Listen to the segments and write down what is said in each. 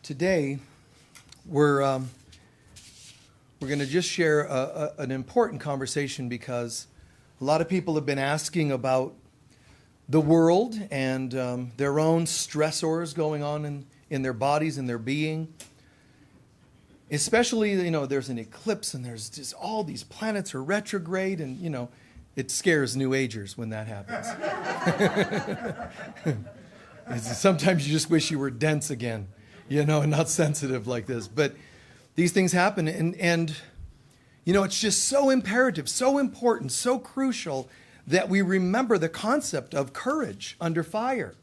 Today, we're going to just share an important conversation because a lot of people have been asking about the world and their own stressors going on in their bodies and their being. Especially, there's an eclipse and there's just all these planets are retrograde and, it scares New Agers when that happens. Sometimes you just wish you were dense again, and not sensitive like this. But these things happen and it's just so imperative, so important, so crucial that we remember the concept of courage under fire.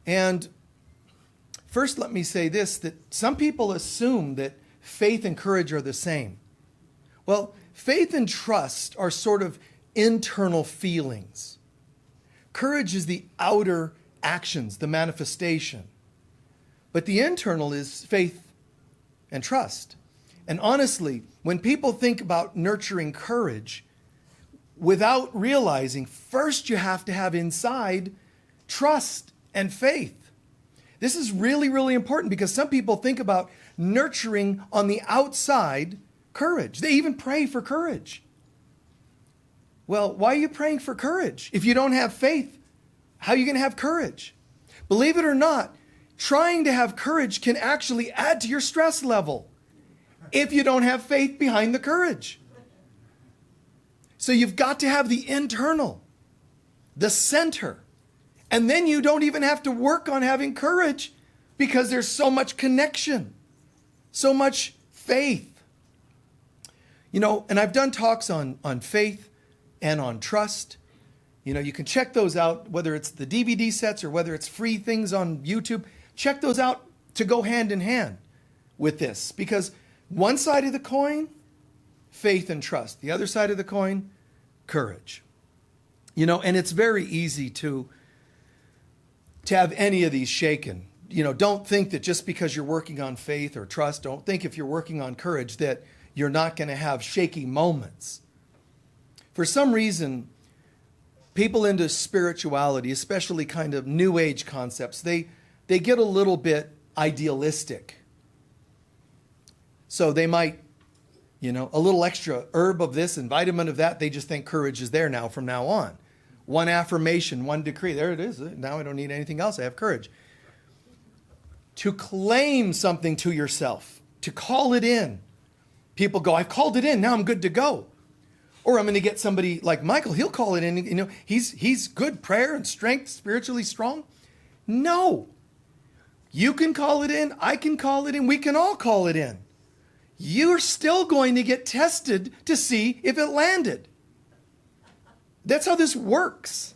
And first, let me say this, that some people assume that faith and courage are the same. Well, faith and trust are sort of internal feelings. Courage is the outer actions, the manifestation. But the internal is faith and trust. And honestly, when people think about nurturing courage, without realizing, first you have to have inside trust and faith. This is really, really important because some people think about nurturing on the outside courage. They even pray for courage. Well, why are you praying for courage? If you don't have faith, how are you going to have courage? Believe it or not, trying to have courage can actually add to your stress level if you don't have faith behind the courage. So you've got to have the internal, the center. And then you don't even have to work on having courage because there's so much connection, so much faith. And I've done talks on faith and on trust. You can check those out, whether it's the DVD sets or whether it's free things on YouTube. Check those out to go hand in hand with this. Because one side of the coin, faith and trust. The other side of the coin, courage. And it's very easy to have any of these shaken. Don't think that just because you're working on faith or trust, don't think if you're working on courage that you're not going to have shaky moments. For some reason, people into spirituality, especially kind of new age concepts, they get a little bit idealistic. So they might, a little extra herb of this and vitamin of that, they just think courage is there now from now on. One affirmation, one decree, there it is. Now I don't need anything else, I have courage. To claim something to yourself, to call it in. People go, I've called it in, now I'm good to go. Or I'm going to get somebody like Michael, he'll call it in, he's good prayer and strength, spiritually strong. No. You can call it in, I can call it in, we can all call it in. You're still going to get tested to see if it landed. That's how this works.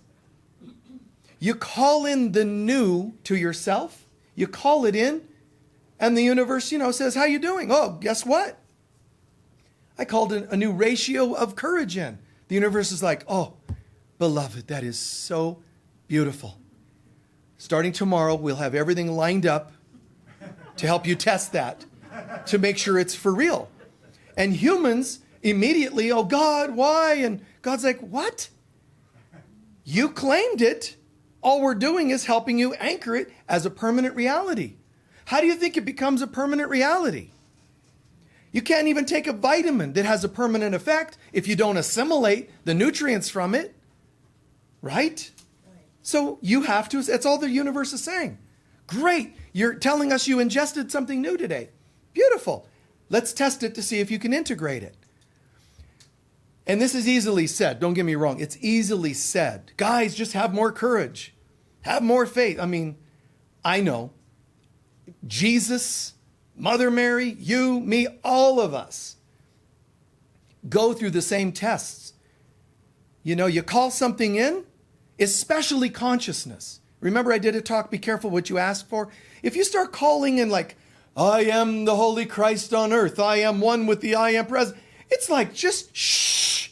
You call in the new to yourself, you call it in, and the universe, says, how you doing? Oh, guess what? I called a new ratio of courage in. The universe is like, oh, beloved, that is so beautiful. Starting tomorrow, we'll have everything lined up to help you test that, to make sure it's for real. And humans immediately, oh God, why? And God's like, what? You claimed it. All we're doing is helping you anchor it as a permanent reality. How do you think it becomes a permanent reality? You can't even take a vitamin that has a permanent effect if you don't assimilate the nutrients from it, right? So you have to, that's all the universe is saying. Great, you're telling us you ingested something new today. Beautiful. Let's test it to see if you can integrate it. And this is easily said, don't get me wrong, it's easily said. Guys, just have more courage. Have more faith. I know. Jesus, Mother Mary, you, me, all of us go through the same tests. You call something in, especially consciousness. Remember I did a talk, be careful what you ask for. If you start calling in like, I am the Holy Christ on earth, I am one with the I am present, it's like, just shh,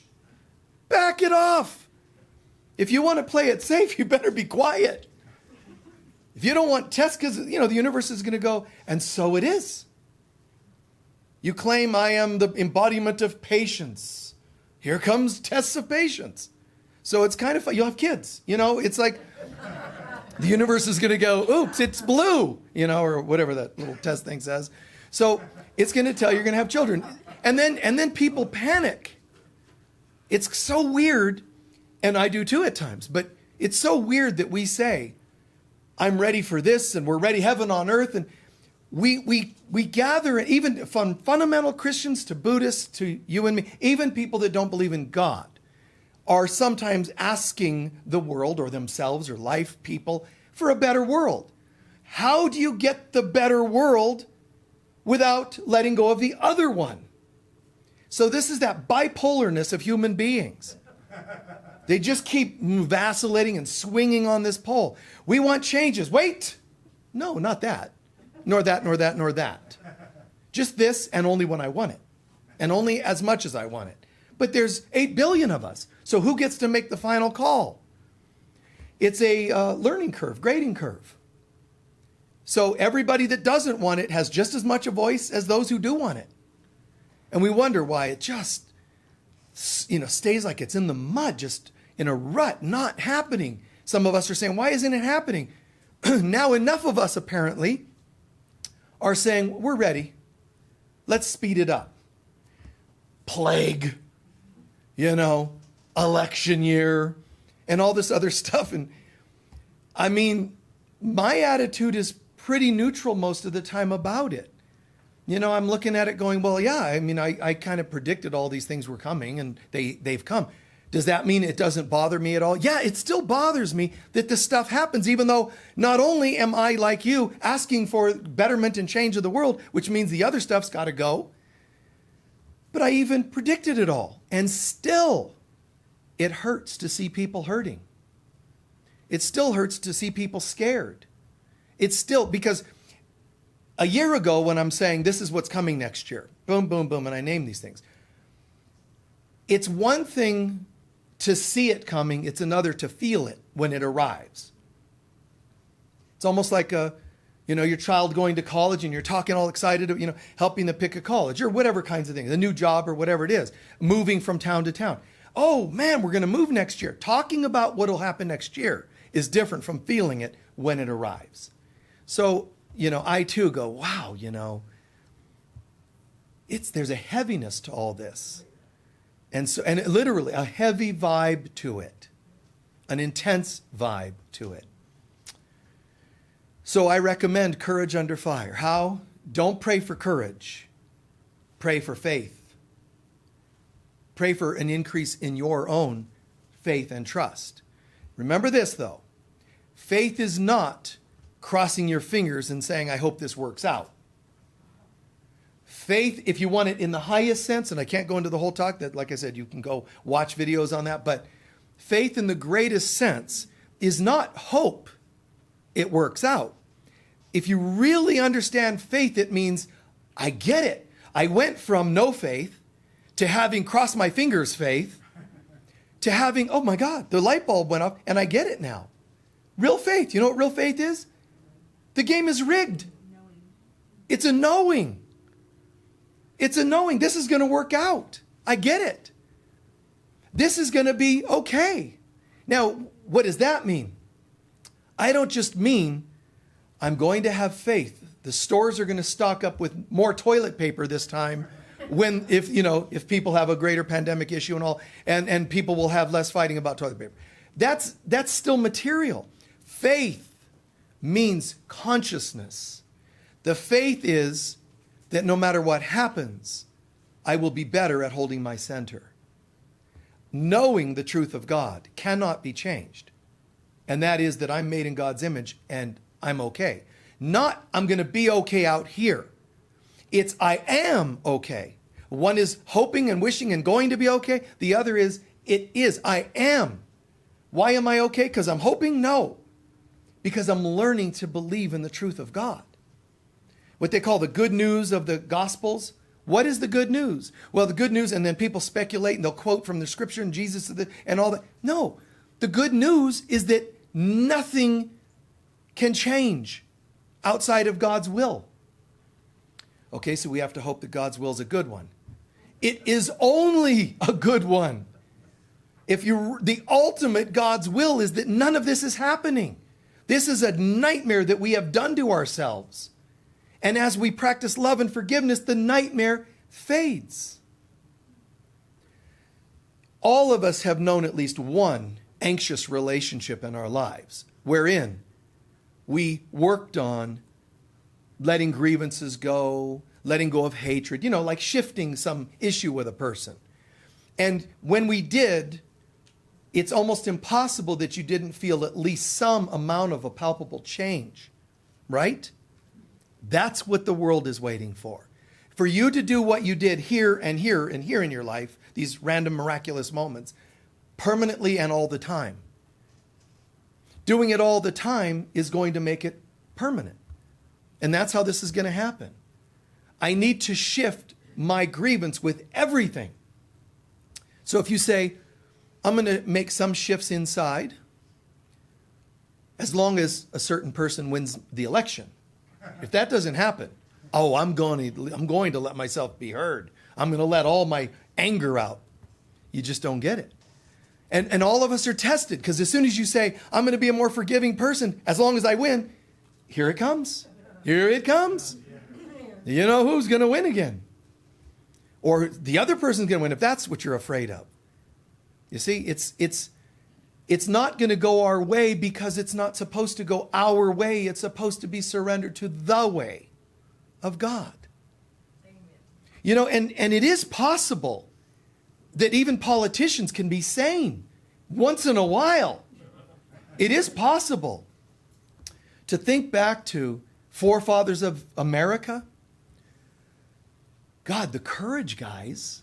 back it off. If you want to play it safe, you better be quiet. If you don't want tests, because, the universe is going to go, and so it is. You claim I am the embodiment of patience. Here comes tests of patience. So it's kind of fun. You'll have kids, it's like, The universe is going to go, oops, it's blue, or whatever that little test thing says. So it's going to tell you're going to have children. And then people panic. It's so weird, and I do too at times, but it's so weird that we say, I'm ready for this, and we're ready, heaven on earth, and we gather, even from fundamental Christians to Buddhists to you and me, even people that don't believe in God, are sometimes asking the world or themselves or life people for a better world. How do you get the better world without letting go of the other one? So this is that bipolarness of human beings. They just keep vacillating and swinging on this pole. We want changes. Wait. No, not that. Nor that, nor that, nor that. Just this, and only when I want it. And only as much as I want it. But there's 8 billion of us. So who gets to make the final call? It's a learning curve, grading curve. So everybody that doesn't want it has just as much a voice as those who do want it. And we wonder why it just, stays like it's in the mud, just in a rut, not happening. Some of us are saying, why isn't it happening? Now enough of us apparently are saying, we're ready. Let's speed it up. Plague, election year, and all this other stuff. And I mean, my attitude is pretty neutral most of the time about it. I'm looking at it going, well, yeah, I kind of predicted all these things were coming, and they've come. Does that mean it doesn't bother me at all? Yeah, it still bothers me that this stuff happens, even though not only am I, like you, asking for betterment and change of the world, which means the other stuff's got to go, but I even predicted it all. And still, it hurts to see people hurting. It still hurts to see people scared. It's still, because a year ago when I'm saying this is what's coming next year, boom, boom, boom, and I name these things, it's one thing to see it coming, it's another to feel it when it arrives. It's almost like your child going to college and you're talking all excited, helping them pick a college or whatever kinds of things, a new job or whatever it is, moving from town to town. Oh man, we're going to move next year. Talking about what will happen next year is different from feeling it when it arrives. So, I too go, wow, there's a heaviness to all this. And literally a heavy vibe to it, an intense vibe to it. So I recommend courage under fire. How? Don't pray for courage. Pray for faith. Pray for an increase in your own faith and trust. Remember this, though. Faith is not crossing your fingers and saying, I hope this works out. Faith, if you want it in the highest sense, and I can't go into the whole talk, that, like I said, you can go watch videos on that, but faith in the greatest sense is not hope it works out. If you really understand faith, it means, I get it. I went from no faith to having crossed my fingers faith to having, oh my God, the light bulb went off and I get it now. Real faith. You know what real faith is? The game is rigged. It's a knowing. It's a knowing. This is going to work out. I get it. This is going to be okay. Now, what does that mean? I don't just mean I'm going to have faith. The stores are going to stock up with more toilet paper this time if people have a greater pandemic issue and all, and people will have less fighting about toilet paper. That's still material. Faith means consciousness. The faith is that no matter what happens, I will be better at holding my center. Knowing the truth of God cannot be changed. And that is that I'm made in God's image and I'm okay. Not I'm going to be okay out here. It's I am okay. One is hoping and wishing and going to be okay. The other is it is I am. Why am I okay? Because I'm hoping? No. Because I'm learning to believe in the truth of God. What they call the good news of the Gospels. What is the good news? Well, the good news, and then people speculate and they'll quote from the scripture and Jesus and all that. No, the good news is that nothing can change outside of God's will. Okay, so we have to hope that God's will is a good one. It is only a good one. The ultimate God's will is that none of this is happening. This is a nightmare that we have done to ourselves. And as we practice love and forgiveness, the nightmare fades. All of us have known at least one anxious relationship in our lives, wherein we worked on letting grievances go, letting go of hatred, like shifting some issue with a person. And when we did, it's almost impossible that you didn't feel at least some amount of a palpable change, right? That's what the world is waiting for. For you to do what you did here and here and here in your life, these random miraculous moments, permanently and all the time. Doing it all the time is going to make it permanent. And that's how this is going to happen. I need to shift my grievance with everything. So if you say, I'm going to make some shifts inside, as long as a certain person wins the election. If that doesn't happen, I'm going to let myself be heard. I'm going to let all my anger out. You just don't get it. And all of us are tested, because as soon as you say, I'm going to be a more forgiving person, as long as I win, here it comes. Here it comes. You know who's going to win again? Or the other person's going to win, if that's what you're afraid of. You see, it's not going to go our way because it's not supposed to go our way. It's supposed to be surrendered to the way of God. Amen. And it is possible that even politicians can be sane once in a while. It is possible to think back to forefathers of America. God, the courage, guys.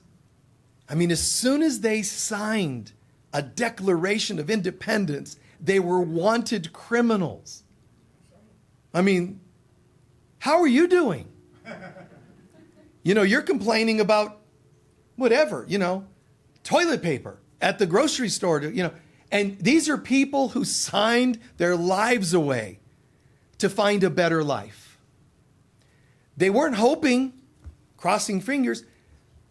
I mean, as soon as they signed a Declaration of Independence, they were wanted criminals. I mean, how are you doing? You're complaining about whatever, toilet paper at the grocery store, and these are people who signed their lives away to find a better life. They weren't hoping, crossing fingers.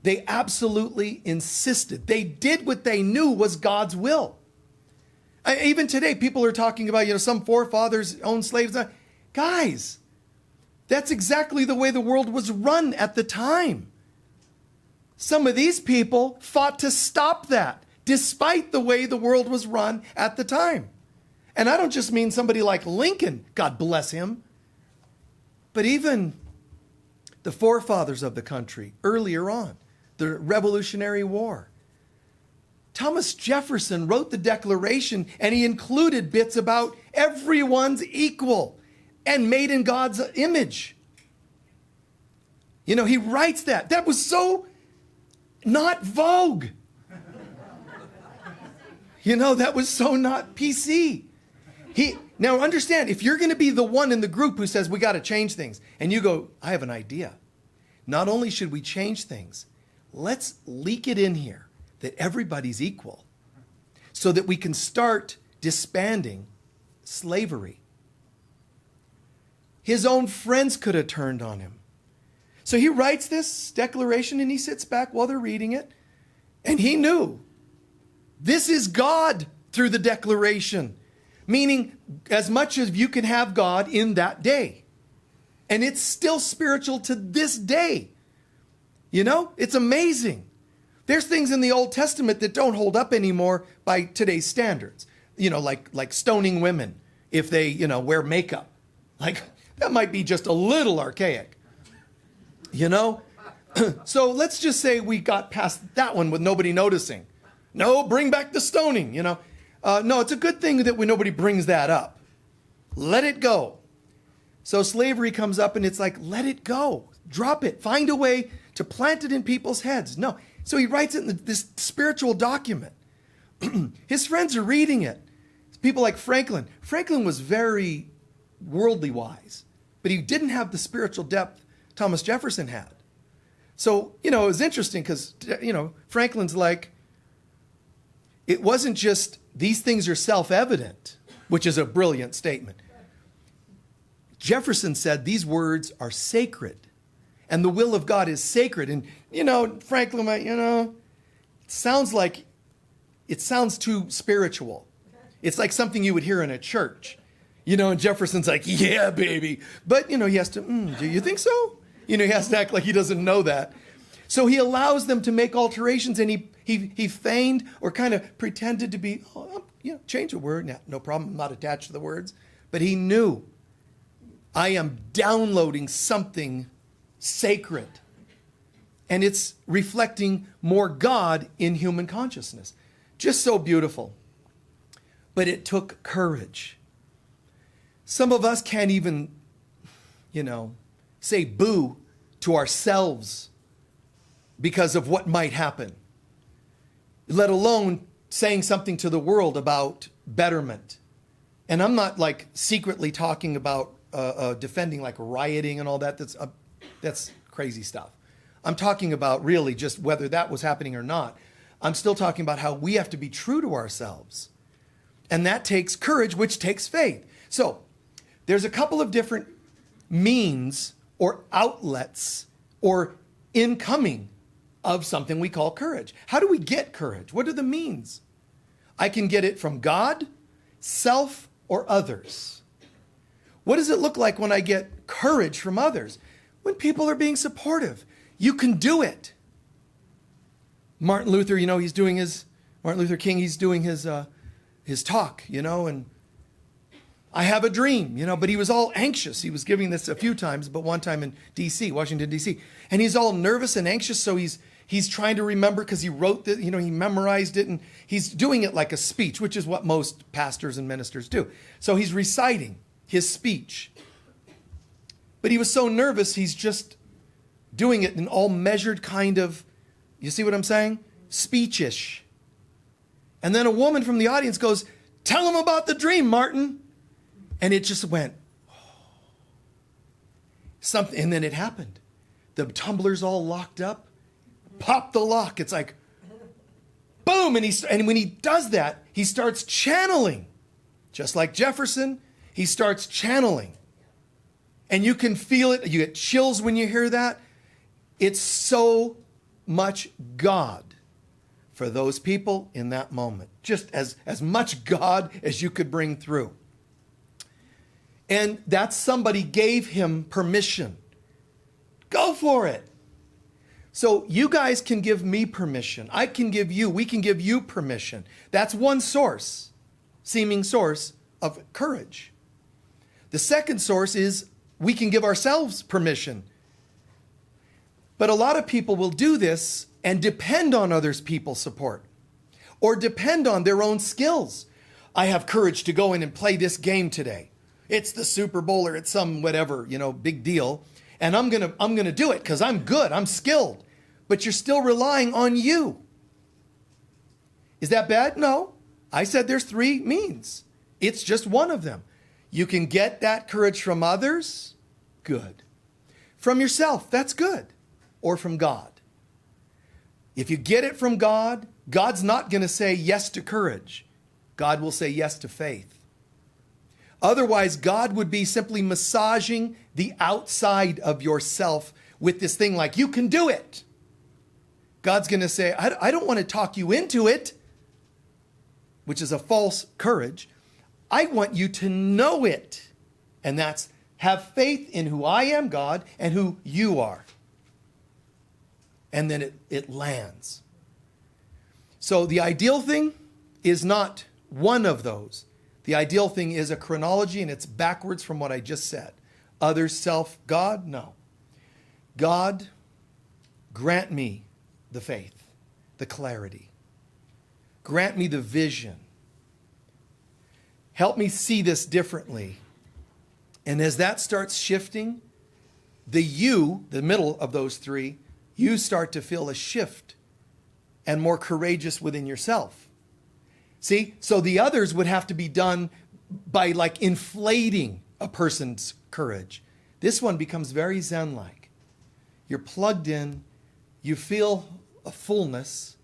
They absolutely insisted. They did what they knew was God's will. Even today, people are talking about, some forefathers owned slaves. Guys, that's exactly the way the world was run at the time. Some of these people fought to stop that, despite the way the world was run at the time. And I don't just mean somebody like Lincoln, God bless him, but even the forefathers of the country earlier on, the Revolutionary War. Thomas Jefferson wrote the Declaration, and he included bits about everyone's equal and made in God's image. He writes that. That was so not vogue. That was so not PC. Now understand, if you're going to be the one in the group who says we got to change things, and you go, I have an idea. Not only should we change things, let's leak it in here that everybody's equal so that we can start disbanding slavery. His own friends could have turned on him. So he writes this declaration and he sits back while they're reading it. And he knew this is God through the declaration, meaning as much as you can have God in that day. And it's still spiritual to this day. It's amazing. There's things in the Old Testament that don't hold up anymore by today's standards. Like stoning women if they, wear makeup. Like, that might be just a little archaic. So let's just say we got past that one with nobody noticing. No, bring back the stoning, No, it's a good thing that nobody brings that up. Let it go. So slavery comes up and it's like, let it go. Drop it. Find a way to plant it in people's heads. No. So he writes it in this spiritual document. His friends are reading it. People like Franklin. Franklin was very worldly wise, but he didn't have the spiritual depth Thomas Jefferson had. So, it was interesting because, Franklin's like, it wasn't just these things are self-evident, which is a brilliant statement. Jefferson said these words are sacred. And the will of God is sacred. And, Franklin might, it sounds too spiritual. It's like something you would hear in a church. And Jefferson's like, yeah, baby. But, he has to, do you think so? He has to act like he doesn't know that. So he allows them to make alterations, and he feigned or kind of pretended to be, change a word. No problem, I'm not attached to the words. But he knew, I am downloading something sacred. And it's reflecting more God in human consciousness. Just so beautiful. But it took courage. Some of us can't even, say boo to ourselves because of what might happen, let alone saying something to the world about betterment. And I'm not like secretly talking about defending like rioting and all that. That's crazy stuff. I'm talking about really just whether that was happening or not. I'm still talking about how we have to be true to ourselves. And that takes courage, which takes faith. So there's a couple of different means or outlets or incoming of something we call courage. How do we get courage? What are the means? I can get it from God, self, or others. What does it look like when I get courage from others? When people are being supportive. You can do it. Martin Luther, he's doing Martin Luther King, he's doing his talk, and I have a dream, but he was all anxious. He was giving this a few times, but one time in D.C., Washington, D.C. And he's all nervous and anxious, so he's trying to remember because he wrote it, he memorized it, and he's doing it like a speech, which is what most pastors and ministers do. So he's reciting his speech. But he was so nervous, he's just doing it in all measured kind of, you see what I'm saying? Speechish. And then a woman from the audience goes, tell him about the dream, Martin. And it just went, something, and then it happened. The tumblers all locked up, popped the lock. It's like, boom. And when he does that, he starts channeling. Just like Jefferson, he starts channeling. And you can feel it. You get chills when you hear that. It's so much God for those people in that moment. Just as much God as you could bring through. And that somebody gave him permission. Go for it. So you guys can give me permission. We can give you permission. That's one seeming source of courage. The second source is we can give ourselves permission. But a lot of people will do this and depend on others' people's support or depend on their own skills. I have courage to go in and play this game today. It's the Super Bowl or it's some whatever, big deal. And I'm going to do it because I'm good. I'm skilled. But you're still relying on you. Is that bad? No. I said there's three means. It's just one of them. You can get that courage from others. Good. From yourself. That's good. Or from God. If you get it from God, God's not going to say yes to courage. God will say yes to faith. Otherwise, God would be simply massaging the outside of yourself with this thing like, you can do it. God's going to say, I don't want to talk you into it, which is a false courage. I want you to know it. And that's have faith in who I am, God, and who you are. And then it lands. So the ideal thing is not one of those. The ideal thing is a chronology, and it's backwards from what I just said. Others, self, God, no. God, grant me the faith, the clarity. Grant me the vision. Help me see this differently. And as that starts shifting, the middle of those three, you start to feel a shift and more courageous within yourself. See, so the others would have to be done by like inflating a person's courage. This one becomes very Zen-like. You're plugged in, you feel a fullness,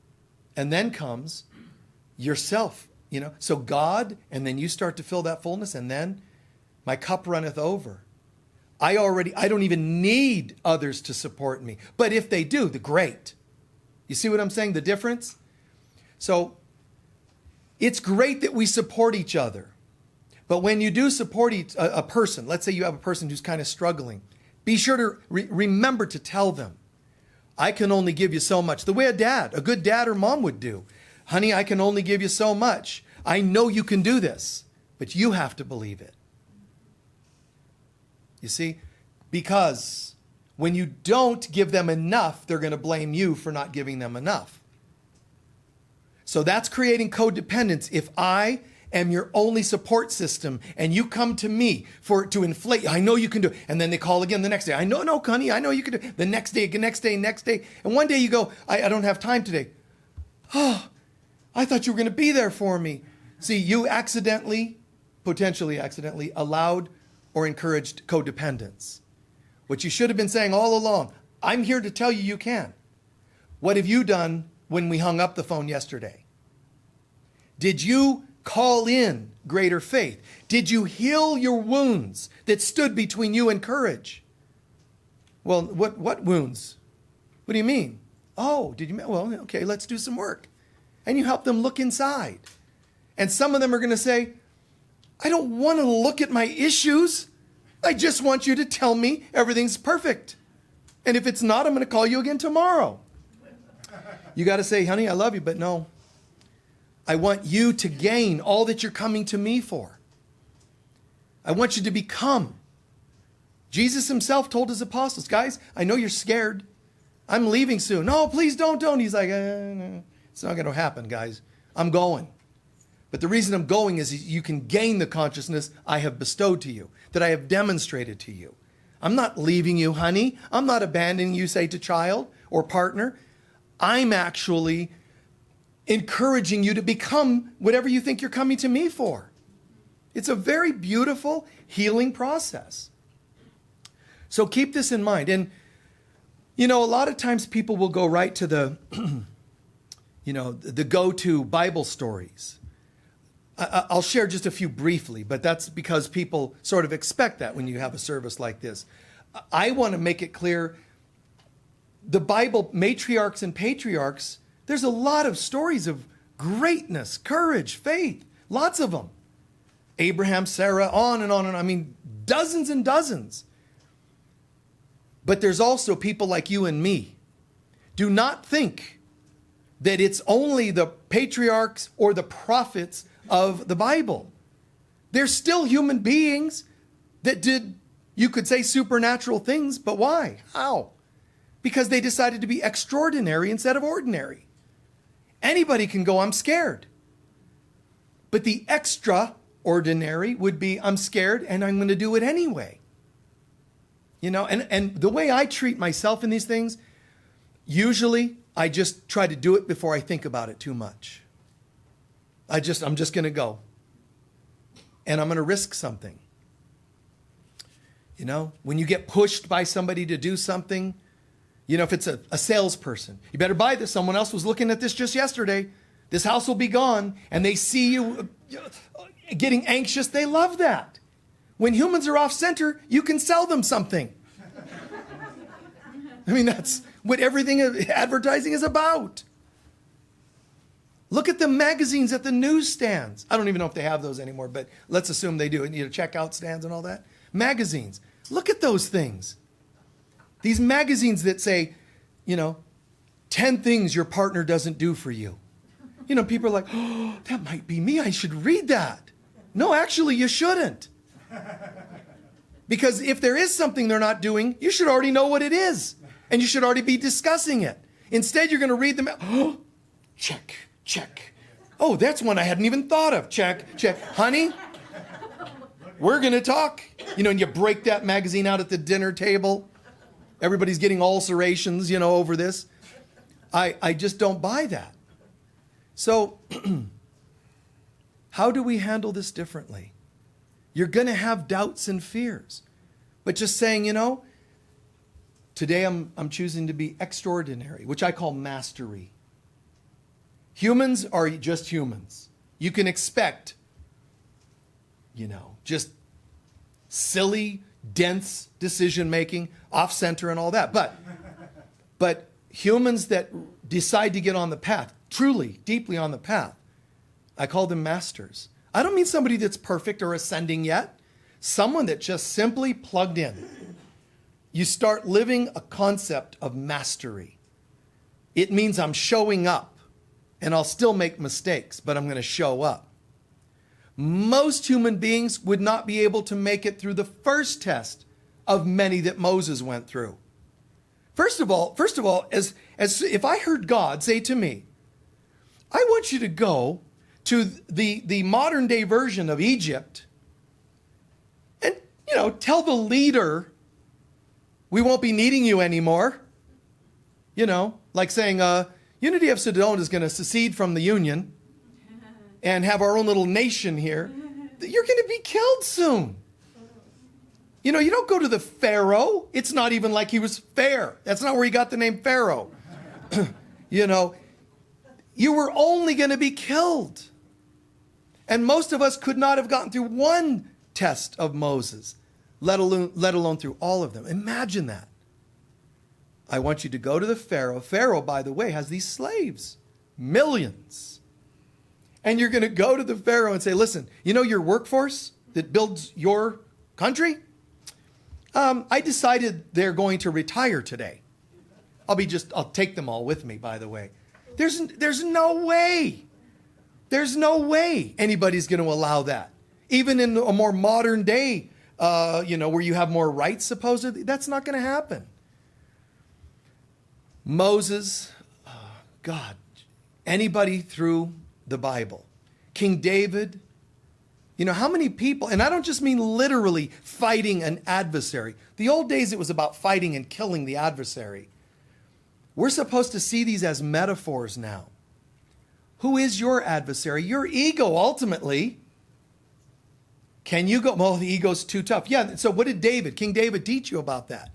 and then comes yourself, So God, and then you start to feel that fullness, and then my cup runneth over. I don't even need others to support me. But if they do, the great. You see what I'm saying? The difference? So it's great that we support each other. But when you do support a person, let's say you have a person who's kind of struggling, be sure to remember to tell them, I can only give you so much. The way a good dad or mom would do. Honey, I can only give you so much. I know you can do this, but you have to believe it. You see? Because when you don't give them enough, they're going to blame you for not giving them enough. So that's creating codependence. If I am your only support system and you come to me to inflate, I know you can do it. And then they call again the next day. I know, no, honey, I know you can do it. The next day. And one day you go, I don't have time today. Oh, I thought you were going to be there for me. See, you potentially accidentally allowed or encouraged codependence. What you should have been saying all along, I'm here to tell you you can. What have you done when we hung up the phone yesterday? Did you call in greater faith? Did you heal your wounds that stood between you and courage? Well, what wounds? What do you mean? Oh, did you? Well, okay, let's do some work. And you help them look inside. And some of them are going to say, I don't want to look at my issues. I just want you to tell me everything's perfect. And if it's not, I'm going to call you again tomorrow. You got to say, honey, I love you, but no. I want you to gain all that you're coming to me for. I want you to become. Jesus himself told his apostles, guys, I know you're scared. I'm leaving soon. No, please don't. He's like, no, it's not going to happen, guys. I'm going. But the reason I'm going is you can gain the consciousness I have bestowed to you, that I have demonstrated to you. I'm not leaving you, honey. I'm not abandoning you, say, to child or partner. I'm actually encouraging you to become whatever you think you're coming to me for. It's a very beautiful healing process. So keep this in mind. And, a lot of times people will go right to the go-to Bible stories. I'll share just a few briefly, but that's because people sort of expect that when you have a service like this. I want to make it clear, the Bible, matriarchs and patriarchs, there's a lot of stories of greatness, courage, faith, lots of them. Abraham, Sarah, on and on and on. I mean, dozens and dozens. But there's also people like you and me. Do not think that it's only the patriarchs or the prophets of the Bible. They're still human beings that did, you could say, supernatural things, but why? How? Because they decided to be extraordinary instead of ordinary. Anybody can go, I'm scared. But the extraordinary would be, I'm scared and I'm going to do it anyway. And the way I treat myself in these things, usually I just try to do it before I think about it too much. I'm just going to go. And I'm going to risk something. When you get pushed by somebody to do something, if it's a salesperson, you better buy this. Someone else was looking at this just yesterday. This house will be gone. And they see you getting anxious. They love that. When humans are off center, you can sell them something. I mean, that's what everything advertising is about. Look at the magazines at the newsstands. I don't even know if they have those anymore, but let's assume they do. Checkout stands and all that. Magazines. Look at those things. These magazines that say, 10 things your partner doesn't do for you. People are like, oh, that might be me. I should read that. No, actually, you shouldn't. Because if there is something they're not doing, you should already know what it is. And you should already be discussing it. Instead, you're going to read them. Oh, check. Oh, that's one I hadn't even thought of. Check. Honey, we're going to talk. And you break that magazine out at the dinner table. Everybody's getting ulcerations, over this. I just don't buy that. So how do we handle this differently? You're going to have doubts and fears. But just saying, today I'm choosing to be extraordinary, which I call mastery. Humans are just humans. You can expect, just silly, dense decision-making, off-center and all that. But humans that decide to get on the path, truly, deeply on the path, I call them masters. I don't mean somebody that's perfect or ascending yet. Someone that just simply plugged in. You start living a concept of mastery. It means I'm showing up, and I'll still make mistakes, but I'm going to show up. Most human beings would not be able to make it through the first test of many that Moses went through. First of all, as if I heard God say to me, I want you to go to the modern day version of Egypt and, tell the leader we won't be needing you anymore. Like saying, Unity of Sedona is going to secede from the Union and have our own little nation here. You're going to be killed soon. You don't go to the Pharaoh. It's not even like he was fair. That's not where he got the name Pharaoh. You were only going to be killed. And most of us could not have gotten through one test of Moses, let alone through all of them. Imagine that. I want you to go to the Pharaoh. Pharaoh, by the way, has these slaves, millions. And you're going to go to the Pharaoh and say, listen, your workforce that builds your country? I decided they're going to retire today. I'll take them all with me, by the way. There's no way. There's no way anybody's going to allow that. Even in a more modern day, where you have more rights, supposedly, that's not going to happen. Moses, God, anybody through the Bible, King David, how many people, and I don't just mean literally fighting an adversary. The old days, it was about fighting and killing the adversary. We're supposed to see these as metaphors now. Who is your adversary? Your ego, ultimately. Can you go, well, the ego's too tough. Yeah, so what did King David teach you about that?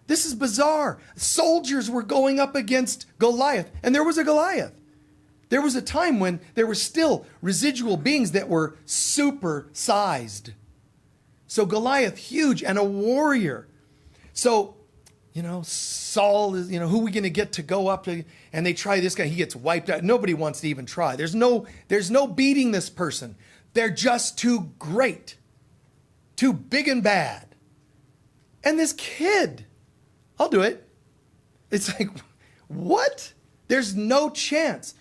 This is bizarre. Soldiers were going up against Goliath, and there was a Goliath. There was a time when there were still residual beings that were super-sized. So Goliath, huge, and a warrior. So, Saul is, who are we going to get to go up to? And they try this guy, he gets wiped out. Nobody wants to even try. There's no beating this person. They're just too great, too big and bad. And this kid, I'll do it. It's like, what? There's no chance.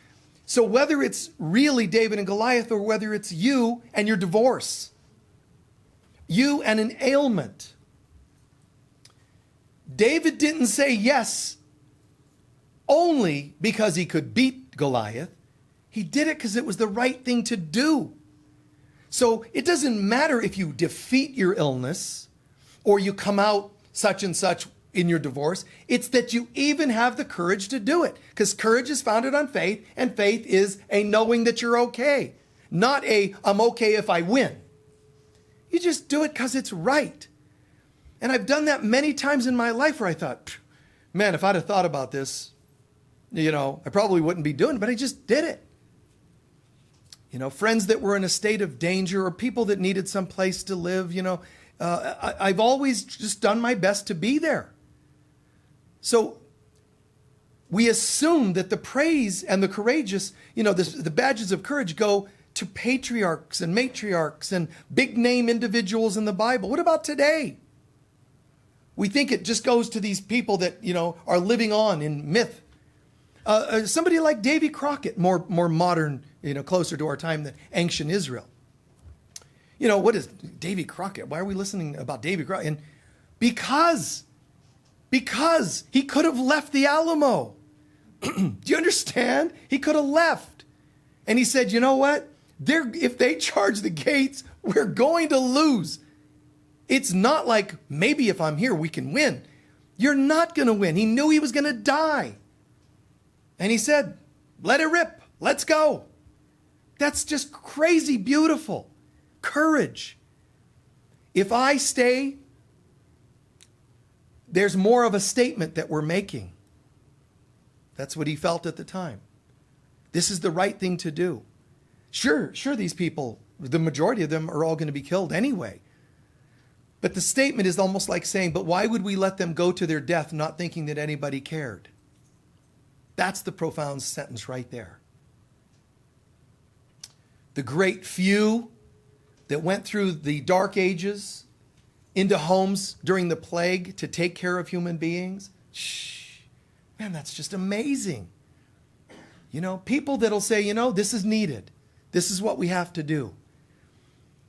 So whether it's really David and Goliath or whether it's you and your divorce, you and an ailment, David didn't say yes only because he could beat Goliath. He did it because it was the right thing to do. So it doesn't matter if you defeat your illness or you come out such and such in your divorce. It's that you even have the courage to do it, because courage is founded on faith, and faith is a knowing that you're okay, not I'm okay if I win. You just do it because it's right. And I've done that many times in my life where I thought, man, if I'd have thought about this, I probably wouldn't be doing it, but I just did it. Friends that were in a state of danger or people that needed some place to live, I've always just done my best to be there. So we assume that the praise and the courageous, the badges of courage go to patriarchs and matriarchs and big name individuals in the Bible. What about today? We think it just goes to these people that, are living on in myth. Somebody like Davy Crockett, more modern, closer to our time than ancient Israel. What is Davy Crockett? Why are we listening about Davy Crockett? And because he could have left the Alamo. Do you understand? He could have left. And he said, you know what? If they charge the gates, we're going to lose. It's not like maybe if I'm here, we can win. You're not going to win. He knew he was going to die. And he said, let it rip. Let's go. That's just crazy beautiful. Courage. If I stay, there's more of a statement that we're making. That's what he felt at the time. This is the right thing to do. Sure, these people, the majority of them are all going to be killed anyway. But the statement is almost like saying, but why would we let them go to their death not thinking that anybody cared? That's the profound sentence right there. The great few that went through the dark ages into homes during the plague to take care of human beings. Shh, man, that's just amazing. You know, people that'll say, you know, this is needed. This is what we have to do.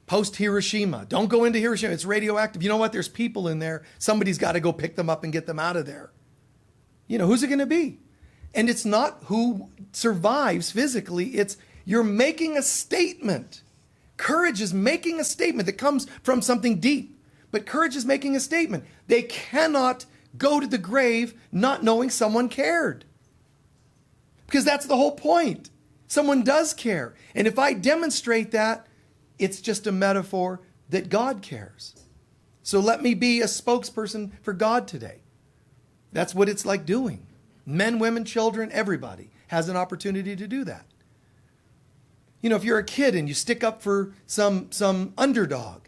Post Hiroshima. Don't go into Hiroshima. It's radioactive. You know what? There's people in there. Somebody's got to go pick them up and get them out of there. You know, who's it going to be? And it's not who survives physically. It's you're making a statement. Courage is making a statement that comes from something deep. But courage is making a statement. They cannot go to the grave not knowing someone cared. Because that's the whole point. Someone does care. And if I demonstrate that, it's just a metaphor that God cares. So let me be a spokesperson for God today. That's what it's like doing. Men, women, children, everybody has an opportunity to do that. You know, if you're a kid and you stick up for some underdog,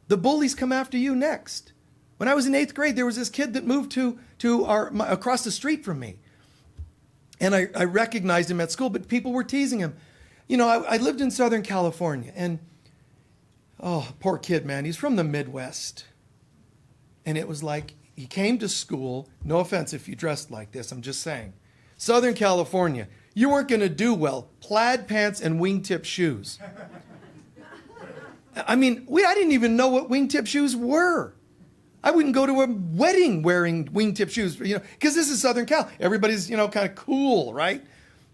the bullies come after you next. When I was in 8th grade, there was this kid that moved across the street from me. And I recognized him at school, but people were teasing him. You know, I lived in Southern California, and oh, poor kid, man. He's from the Midwest. And it was like, he came to school, no offense if you dressed like this, I'm just saying. Southern California, you weren't going to do well. Plaid pants and wingtip shoes. I mean, I didn't even know what wingtip shoes were. I wouldn't go to a wedding wearing wingtip shoes, you know, because this is Southern Cal. Everybody's, you know, kind of cool, right?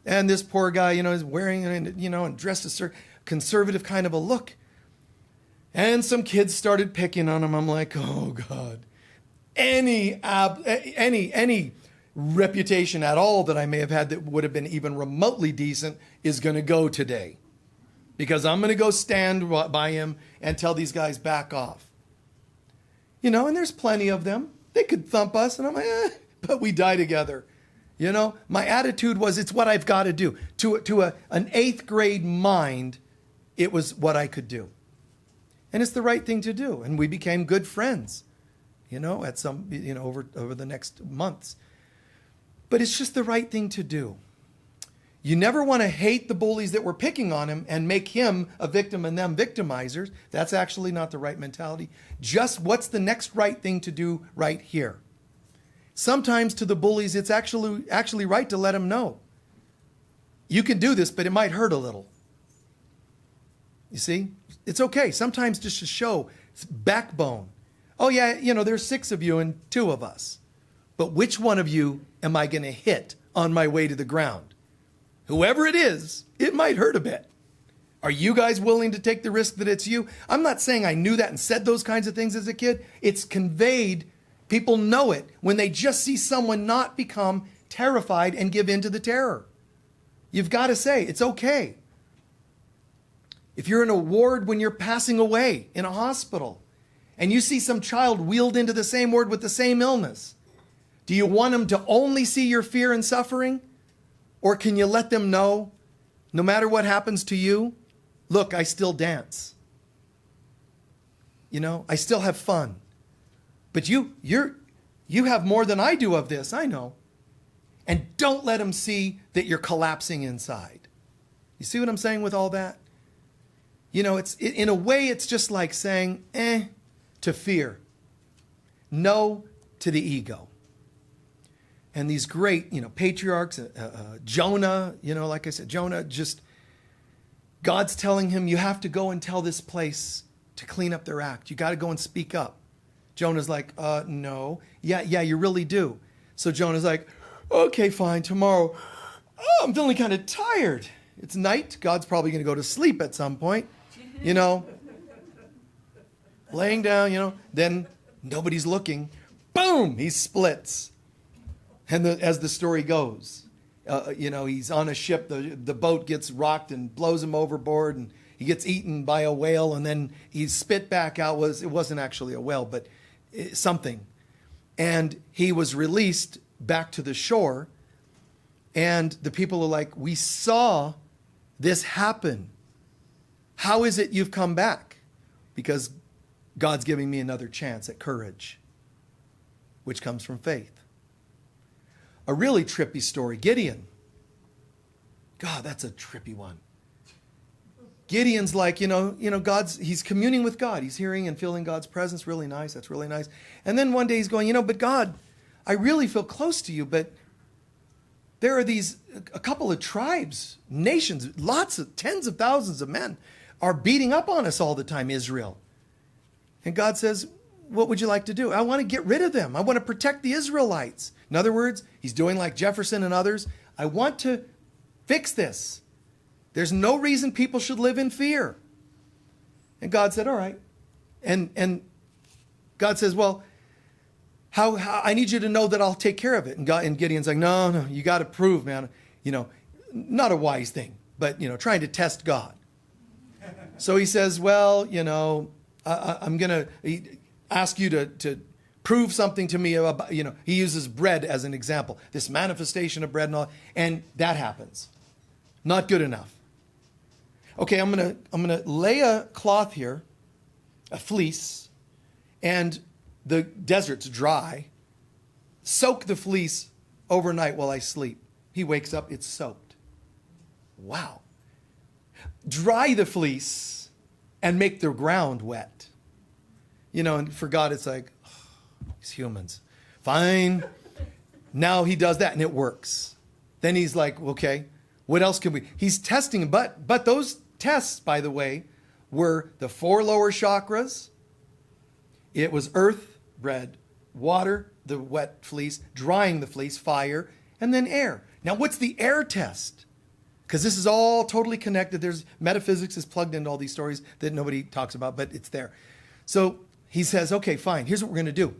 And this poor guy, you know, is wearing, you know, and dressed a certain conservative kind of a look. And some kids started picking on him. I'm like, oh God, any reputation at all that I may have had that would have been even remotely decent is going to go today, because I'm going to go stand by him and tell these guys back off. You know, and there's plenty of them. They could thump us, and I'm like, but we die together. You know, my attitude was, it's what I've got to do. To an 8th grade mind, it was what I could do. And it's the right thing to do. And we became good friends, you know, at some, you know, over the next months. But it's just the right thing to do. You never want to hate the bullies that were picking on him and make him a victim and them victimizers. That's actually not the right mentality. Just what's the next right thing to do right here? Sometimes to the bullies, it's actually right to let them know. You can do this, but it might hurt a little. You see? It's okay. Sometimes just to show backbone. Oh yeah, you know, there's 6 of you and 2 of us. But which one of you am I going to hit on my way to the ground? Whoever it is, it might hurt a bit. Are you guys willing to take the risk that it's you? I'm not saying I knew that and said those kinds of things as a kid. It's conveyed. People know it when they just see someone not become terrified and give in to the terror. You've got to say, it's okay. If you're in a ward when you're passing away in a hospital and you see some child wheeled into the same ward with the same illness, do you want them to only see your fear and suffering? Or can you let them know, no matter what happens to you, look, I still dance. You know, I still have fun. But you have more than I do of this, I know. And don't let them see that you're collapsing inside. You see what I'm saying with all that? You know, in a way, it's just like saying, to fear. No to the ego. And these great, you know, patriarchs, Jonah, you know, like I said, Jonah, just, God's telling him, you have to go and tell this place to clean up their act. You got to go and speak up. Jonah's like, no. Yeah, you really do. So Jonah's like, okay, fine, tomorrow. Oh, I'm feeling kind of tired. It's night. God's probably going to go to sleep at some point, you know. Laying down, you know, then nobody's looking. Boom, he splits. And as the story goes, you know, he's on a ship, the boat gets rocked and blows him overboard, and he gets eaten by a whale, and then he's spit back out. It wasn't actually a whale, but something. And he was released back to the shore, and the people are like, we saw this happen. How is it you've come back? Because God's giving me another chance at courage, which comes from faith. A really trippy story, Gideon. God, that's a trippy one. Gideon's like, he's communing with God. He's hearing and feeling God's presence. Really nice. That's really nice. And then one day he's going, but God, I really feel close to you, but there are a couple of tribes, nations, tens of thousands of men are beating up on us all the time, Israel. And God says, what would you like to do? I want to get rid of them. I want to protect the Israelites. In other words, he's doing like Jefferson and others. I want to fix this. There's no reason people should live in fear. And God said, all right. And God says, well, how I need you to know that I'll take care of it. And Gideon's like, no, you got to prove, man. Not a wise thing, but, trying to test God. So he says, well, I'm going to ask you to prove something to me about, he uses bread as an example, this manifestation of bread and all, and that happens. Not good enough. Okay, I'm gonna lay a cloth here, a fleece, and the desert's dry. Soak the fleece overnight while I sleep. He wakes up, it's soaked. Wow. Dry the fleece and make the ground wet. And for God, it's like, these humans. Fine. Now he does that and it works. Then he's like, okay, what else can we? He's testing, but those tests, by the way, were the 4 lower chakras. It was earth, bread, water, the wet fleece, drying the fleece, fire, and then air. Now, what's the air test? Because this is all totally connected. There's metaphysics is plugged into all these stories that nobody talks about, but it's there. So he says, okay, fine. Here's what we're going to do.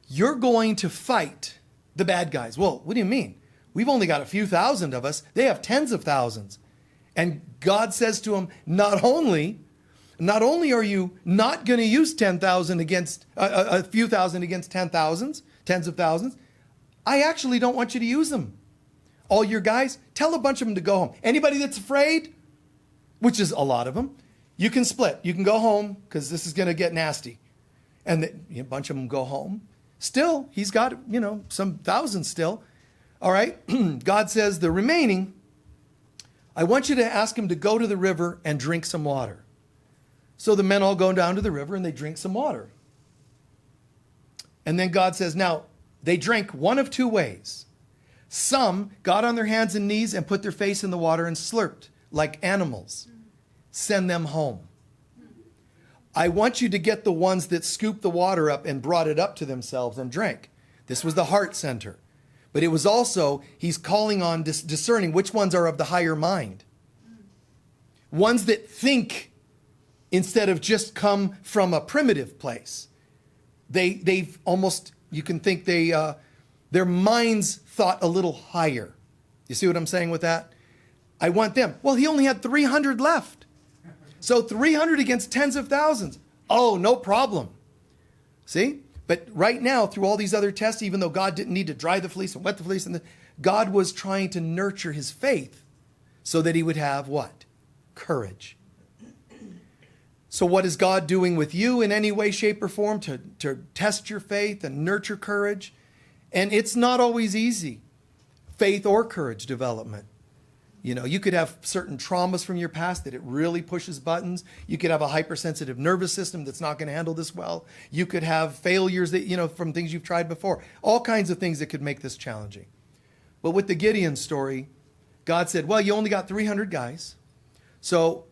You're going to fight the bad guys. Well, what do you mean? We've only got a few thousand of us. They have tens of thousands. And God says to him, not only are you not going to use 10,000 against a few thousand against 10,000s, tens of thousands, I actually don't want you to use them. All your guys, tell a bunch of them to go home. Anybody that's afraid, which is a lot of them, you can split. You can go home because this is going to get nasty. And a bunch of them go home. Still, he's got, some thousands still. All right. God says the remaining, I want you to ask him to go to the river and drink some water. So the men all go down to the river and they drink some water. And then God says, now they drank one of 2 ways. Some got on their hands and knees and put their face in the water and slurped like animals. Send them home. I want you to get the ones that scooped the water up and brought it up to themselves and drank. This was the heart center. But it was also, he's calling on discerning which ones are of the higher mind. Ones that think instead of just come from a primitive place. They've almost, you can think their minds thought a little higher. You see what I'm saying with that? I want them. Well, he only had 300 left. So 300 against tens of thousands. Oh, no problem. See? But right now, through all these other tests, even though God didn't need to dry the fleece and wet the fleece, God was trying to nurture his faith so that he would have what? Courage. So what is God doing with you in any way, shape, or form to test your faith and nurture courage? And it's not always easy, faith or courage development. You could have certain traumas from your past that it really pushes buttons. You could have a hypersensitive nervous system that's not going to handle this well. You could have failures that, from things you've tried before. All kinds of things that could make this challenging. But with the Gideon story, God said, well, you only got 300 guys. So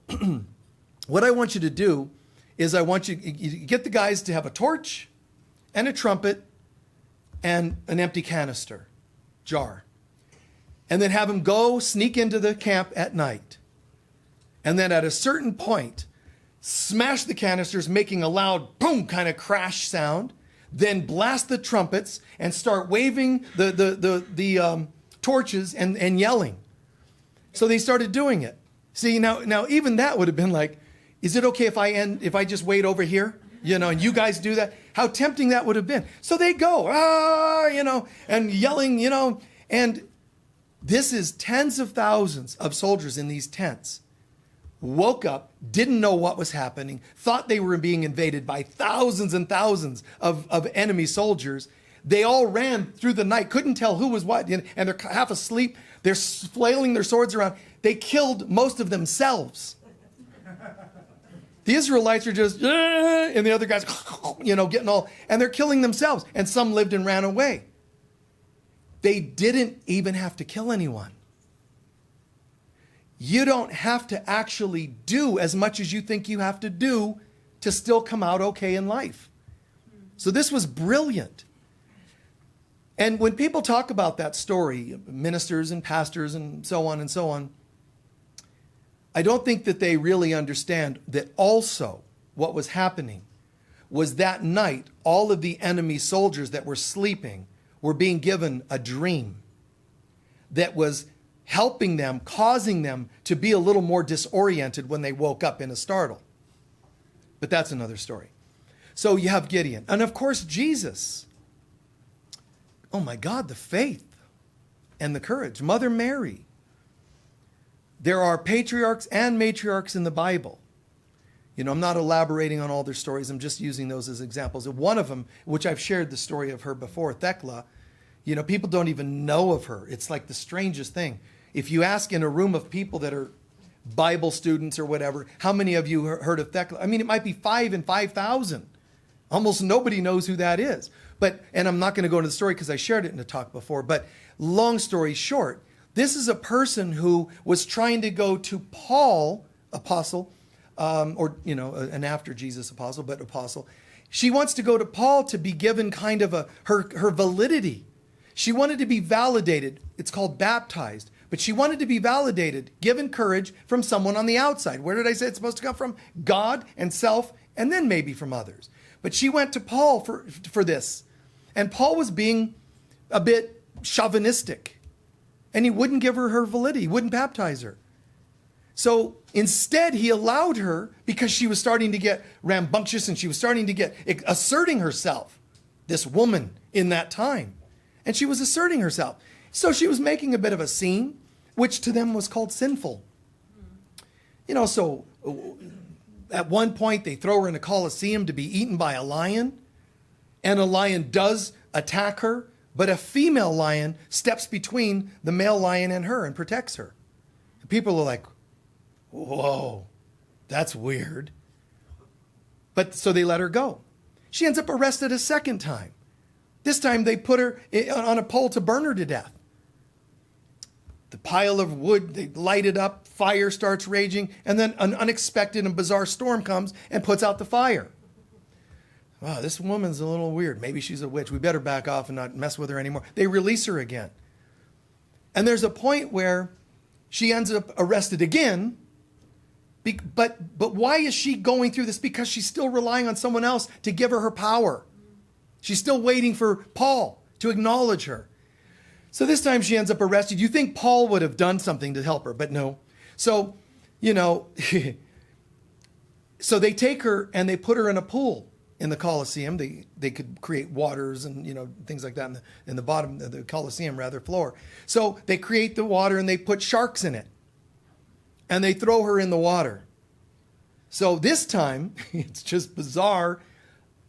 what I want you to do is I want you get the guys to have a torch and a trumpet and an empty canister jar. And then have them go sneak into the camp at night. And then at a certain point, smash the canisters, making a loud boom kind of crash sound. Then blast the trumpets and start waving the torches and yelling. So they started doing it. See, now even that would have been like, is it okay if I just wait over here? And you guys do that? How tempting that would have been. So they go, and yelling, and this is tens of thousands of soldiers in these tents. Woke up, didn't know what was happening, thought they were being invaded by thousands and thousands of enemy soldiers. They all ran through the night, couldn't tell who was what, and they're half asleep. They're flailing their swords around. They killed most of themselves. The Israelites are just, and the other guys, getting all, and they're killing themselves. And some lived and ran away. They didn't even have to kill anyone. You don't have to actually do as much as you think you have to do to still come out okay in life. So this was brilliant. And when people talk about that story, ministers and pastors and so on, I don't think that they really understand that also what was happening was that night, all of the enemy soldiers that were sleeping were being given a dream that was helping them, causing them to be a little more disoriented when they woke up in a startle. But that's another story. So you have Gideon. And of course, Jesus. Oh my God, the faith and the courage. Mother Mary. There are patriarchs and matriarchs in the Bible. I'm not elaborating on all their stories. I'm just using those as examples. And one of them, which I've shared the story of her before, Thekla, people don't even know of her. It's like the strangest thing. If you ask in a room of people that are Bible students or whatever, how many of you heard of Thekla? I mean, it might be 5 in 5,000. Almost nobody knows who that is. And I'm not going to go into the story because I shared it in a talk before, but long story short, this is a person who was trying to go to Paul, apostle, an after Jesus apostle, but apostle. She wants to go to Paul to be given kind of her validity. She wanted to be validated. It's called baptized. But she wanted to be validated, given courage from someone on the outside. Where did I say it's supposed to come from? God and self, and then maybe from others. But she went to Paul for this. And Paul was being a bit chauvinistic. And he wouldn't give her validity. He wouldn't baptize her. So instead, he allowed her because she was starting to get rambunctious and she was starting to get asserting herself, this woman in that time. And she was asserting herself. So she was making a bit of a scene, which to them was called sinful. So at one point they throw her in a coliseum to be eaten by a lion. And a lion does attack her, but a female lion steps between the male lion and her and protects her. And people are like, whoa, that's weird. But so they let her go. She ends up arrested a second time. This time they put her on a pole to burn her to death. The pile of wood, they light it up, fire starts raging, and then an unexpected and bizarre storm comes and puts out the fire. Wow, this woman's a little weird. Maybe she's a witch. We better back off and not mess with her anymore. They release her again. And there's a point where she ends up arrested again. But why is she going through this? Because she's still relying on someone else to give her power. She's still waiting for Paul to acknowledge her. So this time she ends up arrested. You think Paul would have done something to help her, but no. So, so they take her and they put her in a pool in the Colosseum. They could create waters and, things like that in the bottom of the Colosseum, floor. So they create the water and they put sharks in it. And they throw her in the water. So this time, it's just bizarre.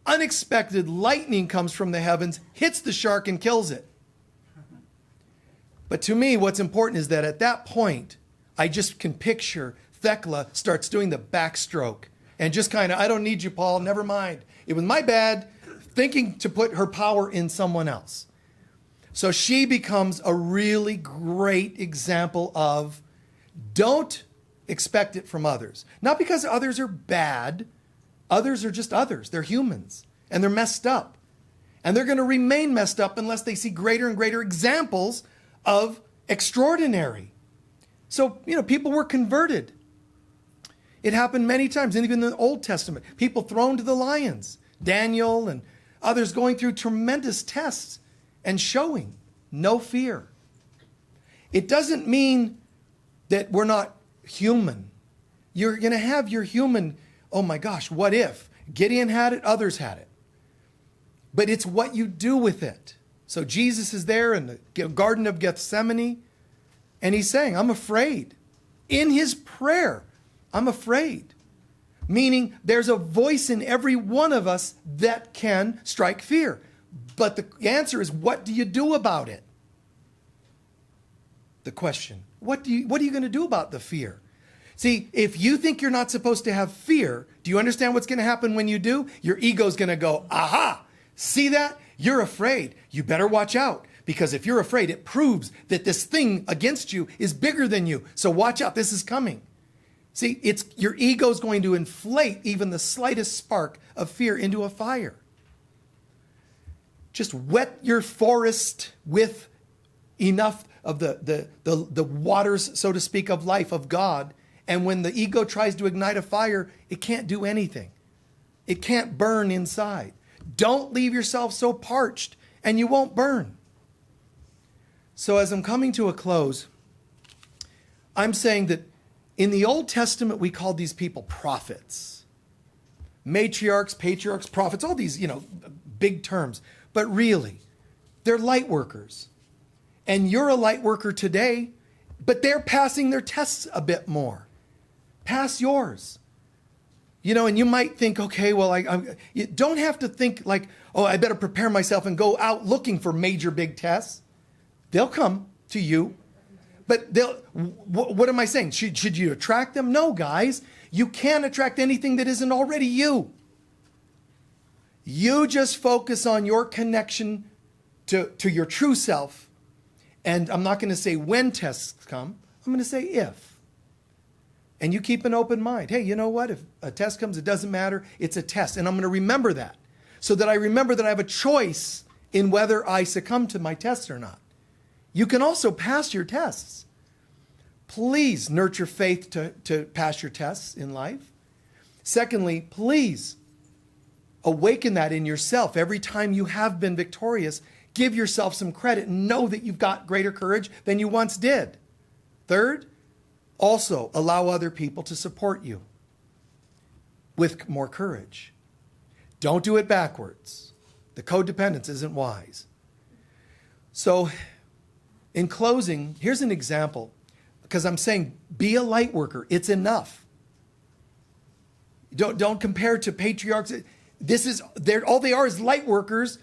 Unexpected lightning comes from the heavens, hits the shark and kills it. But to me, what's important is that at that point, I just can picture Thekla starts doing the backstroke and just kind of, I don't need you, Paul, never mind. It was my bad, thinking to put her power in someone else. So she becomes a really great example of don't expect it from others. Not because others are bad. Others are just others. They're humans. And they're messed up. And they're going to remain messed up unless they see greater and greater examples of extraordinary. So, people were converted. It happened many times. And even in the Old Testament, people thrown to the lions. Daniel and others going through tremendous tests and showing no fear. It doesn't mean that we're not human. You're going to have your human, oh my gosh, what if? Gideon had it, others had it. But it's what you do with it. So Jesus is there in the Garden of Gethsemane, and he's saying, I'm afraid. In his prayer, I'm afraid. Meaning there's a voice in every one of us that can strike fear. But the answer is, what do you do about it? The question, what are you going to do about the fear? See, if you think you're not supposed to have fear, do you understand what's going to happen when you do? Your ego's going to go, aha, see that? You're afraid. You better watch out. Because if you're afraid, it proves that this thing against you is bigger than you. So watch out, this is coming. See, your ego's going to inflate even the slightest spark of fear into a fire. Just wet your forest with enough of the waters, so to speak, of life, of God. And when the ego tries to ignite a fire, it can't do anything. It can't burn inside. Don't leave yourself so parched and you won't burn. So as I'm coming to a close, I'm saying that in the Old Testament, we called these people prophets. Matriarchs, patriarchs, prophets, all these, big terms. But really, they're light workers. And you're a light worker today, but they're passing their tests a bit more. Pass yours. And you might think, okay, well, you don't have to think like, oh, I better prepare myself and go out looking for major big tests. They'll come to you. But what am I saying? Should you attract them? No, guys. You can't attract anything that isn't already you. You just focus on your connection to your true self. And I'm not going to say when tests come. I'm going to say if. And you keep an open mind. Hey, you know what? If a test comes, it doesn't matter. It's a test. And I'm going to remember that. So that I remember that I have a choice in whether I succumb to my test or not. You can also pass your tests. Please nurture faith to pass your tests in life. Secondly, please awaken that in yourself. Every time you have been victorious, give yourself some credit and know that you've got greater courage than you once did. Third, also allow other people to support you with more courage. Don't do it backwards. The codependence isn't wise. So, in closing, here's an example, because I'm saying be a light worker. It's enough. Don't compare to patriarchs. All they are is light workers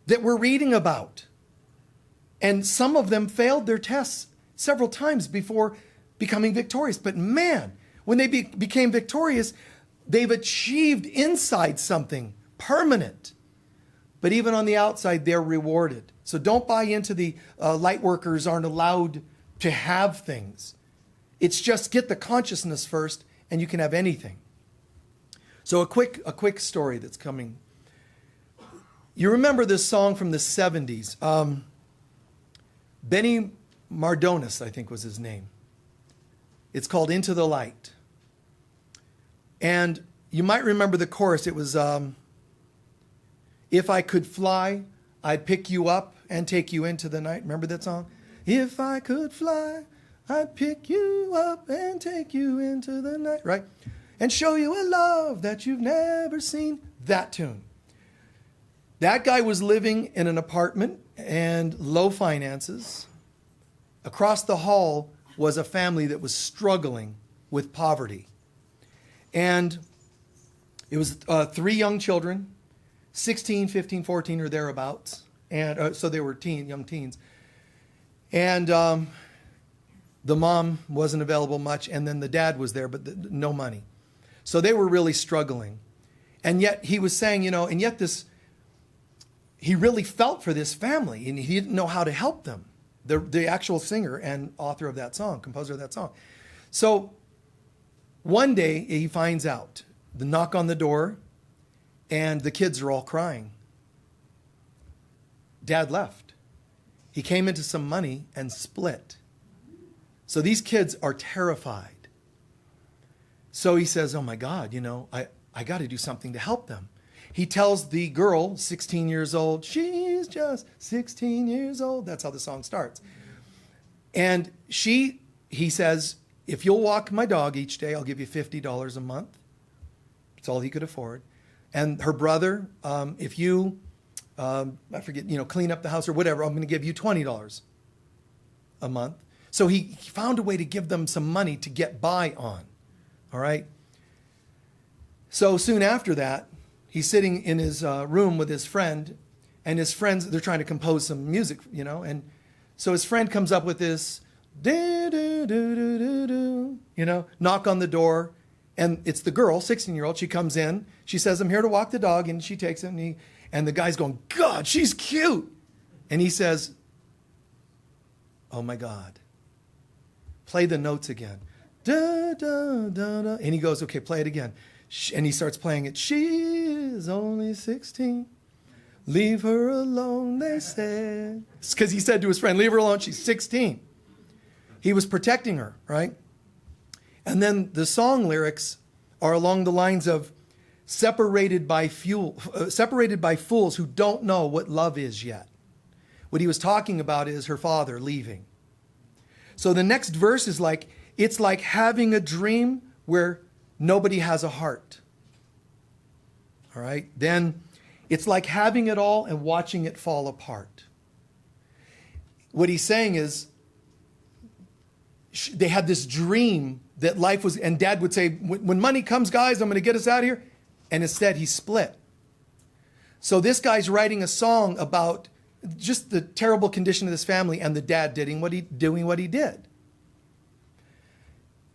that we're reading about. And some of them failed their tests several times before becoming victorious. But man, when they became victorious, they've achieved inside something permanent. But even on the outside, they're rewarded. So don't buy into the light workers aren't allowed to have things. It's just get the consciousness first and you can have anything. So a quick story that's coming. You remember this song from the 70s. Benny Mardones, I think was his name. It's called Into the Light. And you might remember the chorus. It was, if I could fly, I'd pick you up and take you into the night. Remember that song? If I could fly, I'd pick you up and take you into the night. Right? And show you a love that you've never seen. That tune. That guy was living in an apartment and low finances. Across the hall was a family that was struggling with poverty. And it was 3 young children, 16, 15, 14 or thereabouts. And so they were young teens. And the mom wasn't available much, and then the dad was there, but no money. So they were really struggling. And yet he was saying, and yet he really felt for this family, and he didn't know how to help them. The actual singer and author of that song, composer of that song. So one day he finds out, the knock on the door, and the kids are all crying. Dad left. He came into some money and split. So these kids are terrified. So he says, oh my God, I got to do something to help them. He tells the girl, 16 years old, she's just 16 years old. That's how the song starts. And he says, if you'll walk my dog each day, I'll give you $50 a month. That's all he could afford. And her brother, if you, I forget, clean up the house or whatever, I'm going to give you $20 a month. So he found a way to give them some money to get by on. All right. So soon after that, he's sitting in his room with his friend, and his friends, they're trying to compose some music, and so his friend comes up with this Knock on the door. And it's the girl, 16-year-old. She comes in. She says, I'm here to walk the dog. And she takes him. And the guy's going, God, she's cute. And he says, oh, my God. Play the notes again. Da, da, da, da. And he goes, okay, play it again. And he starts playing it. She is only 16. Leave her alone, they said. It's because he said to his friend, leave her alone. She's 16. He was protecting her, right? And then the song lyrics are along the lines of separated by fools who don't know what love is yet. What he was talking about is her father leaving. So the next verse is like, it's like having a dream where nobody has a heart. All right? Then it's like having it all and watching it fall apart. What he's saying is they had this dream that life was, and Dad would say, when money comes, guys, I'm going to get us out of here. And instead he split. So this guy's writing a song about just the terrible condition of this family and the dad doing what he did.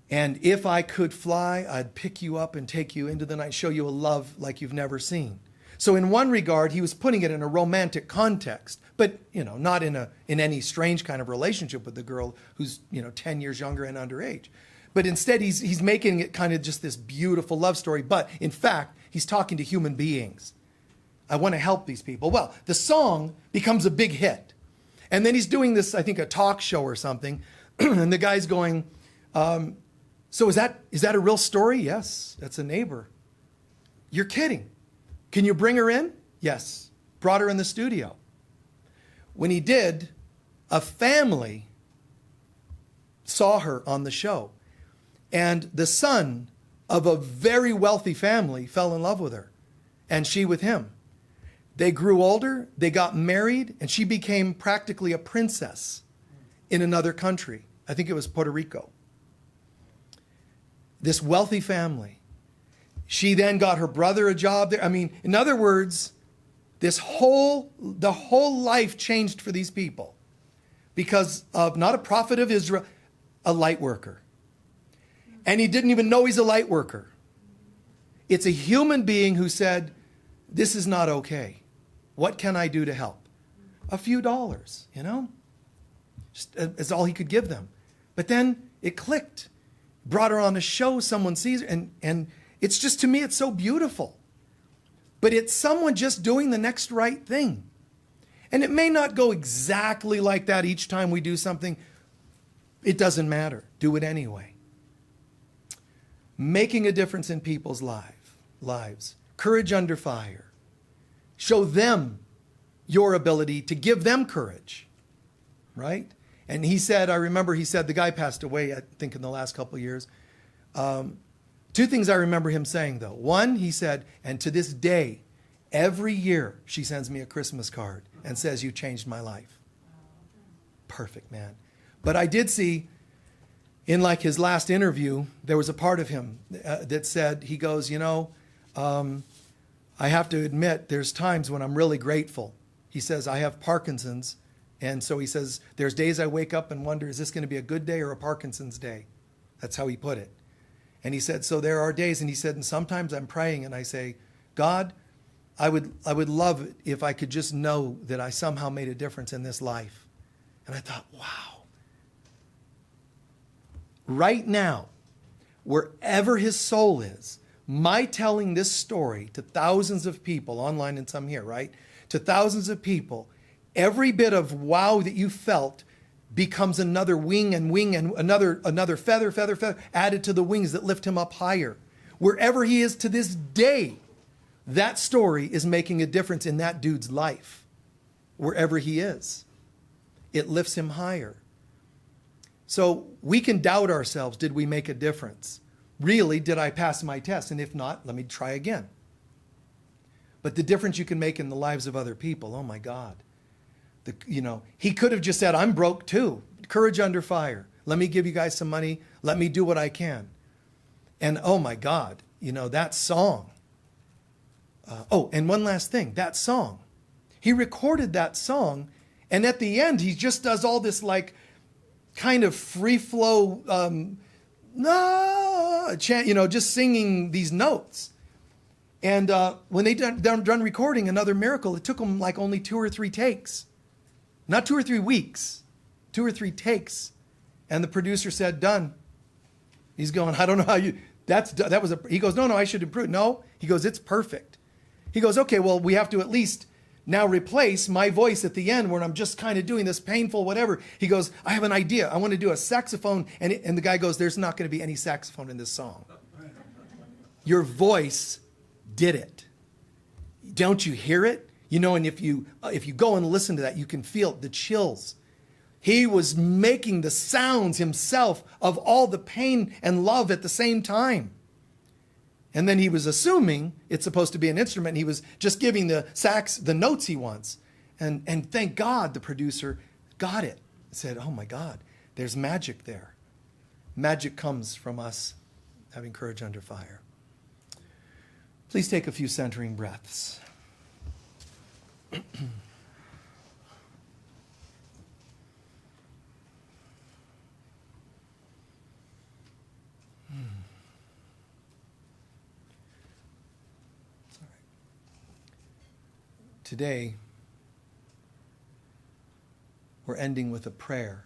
And if I could fly, I'd pick you up and take you into the night, show you a love like you've never seen. So in one regard, he was putting it in a romantic context, but not in any strange kind of relationship with the girl who's 10 years younger and underage. But instead, he's making it kind of just this beautiful love story. But in fact, he's talking to human beings. I want to help these people. Well, the song becomes a big hit. And then he's doing this, I think, a talk show or something. And the guy's going, so is that a real story? Yes, that's a neighbor. You're kidding. Can you bring her in? Yes. Brought her in the studio. When he did, a family saw her on the show. And the son of a very wealthy family fell in love with her. And she with him. They grew older, they got married, and she became practically a princess in another country. I think it was Puerto Rico. This wealthy family. She then got her brother a job there. I mean, in other words, the whole life changed for these people because of not a prophet of Israel, a light worker. And he didn't even know he's a light worker. It's a human being who said, this is not okay. What can I do to help? A few dollars, just as all he could give them. But then it clicked. Brought her on a show, someone sees her, and it's just, to me, it's so beautiful. But it's someone just doing the next right thing. And it may not go exactly like that each time we do something. It doesn't matter. Do it anyway. Making a difference in people's lives. Courage under fire. Show them your ability to give them courage. Right? And he said, I remember he said, the guy passed away, I think, in the last couple of years. Two things I remember him saying, though. One, he said, and to this day, every year she sends me a Christmas card and says, you changed my life. Perfect, man. But I did see, in like his last interview, there was a part of him that said, he goes, I have to admit, there's times when I'm really grateful. He says, I have Parkinson's. And so he says, there's days I wake up and wonder, is this going to be a good day or a Parkinson's day? That's how he put it. And he said, so there are days, and he said, and sometimes I'm praying and I say, God, I would love it if I could just know that I somehow made a difference in this life. And I thought, wow. Right now, wherever his soul is, my telling this story to thousands of people, online and some here, right? To thousands of people, every bit of wow that you felt becomes another wing and another feather added to the wings that lift him up higher. Wherever he is to this day, that story is making a difference in that dude's life. Wherever he is, it lifts him higher. So we can doubt ourselves. Did we make a difference? Really, did I pass my test? And if not, let me try again. But the difference you can make in the lives of other people, oh my God. He could have just said, I'm broke too. Courage under fire. Let me give you guys some money. Let me do what I can. And oh my God, that song. And one last thing, that song. He recorded that song, and at the end, he just does all this kind of free flow, chant, just singing these notes. And when they done recording another miracle, it took them like only 2 or 3 takes. Not 2 or 3 weeks, 2 or 3 takes. And the producer said, done. He's going, I don't know how you, he goes, no, I should improve. No, he goes, it's perfect. He goes, okay, well, we have to at least now replace my voice at the end where I'm just kind of doing this painful whatever. He goes, I have an idea. I want to do a saxophone. And the guy goes, there's not going to be any saxophone in this song. Your voice did it. Don't you hear it? And if you go and listen to that, you can feel the chills. He was making the sounds himself of all the pain and love at the same time. And then he was assuming it's supposed to be an instrument. He was just giving the sax the notes he wants. And thank God the producer got it. Said, oh my God, there's magic there. Magic comes from us having courage under fire. Please take a few centering breaths. Today, we're ending with a prayer.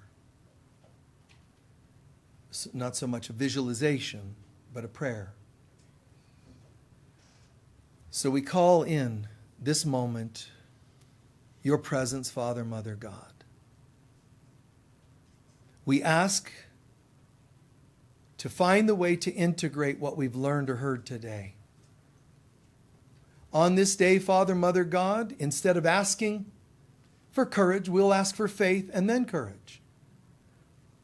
Not so much a visualization, but a prayer. So we call in this moment your presence, Father, Mother, God. We ask to find the way to integrate what we've learned or heard today. On this day, Father, Mother, God, instead of asking for courage, we'll ask for faith and then courage.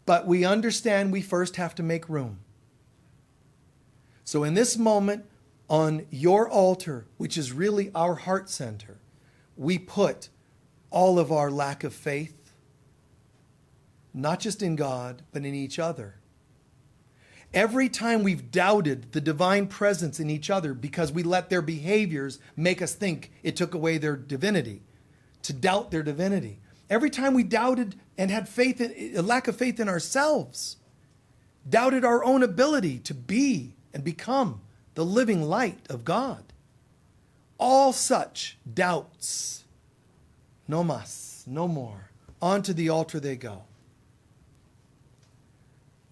But we understand we first have to make room. So in this moment, on your altar, which is really our heart center, we put all of our lack of faith, not just in God, but in each other. Every time we've doubted the divine presence in each other because we let their behaviors make us think it took away their divinity, to doubt their divinity. Every time we doubted and had a lack of faith in ourselves, doubted our own ability to be and become the living light of God. All such doubts, no mas, no more, onto the altar they go.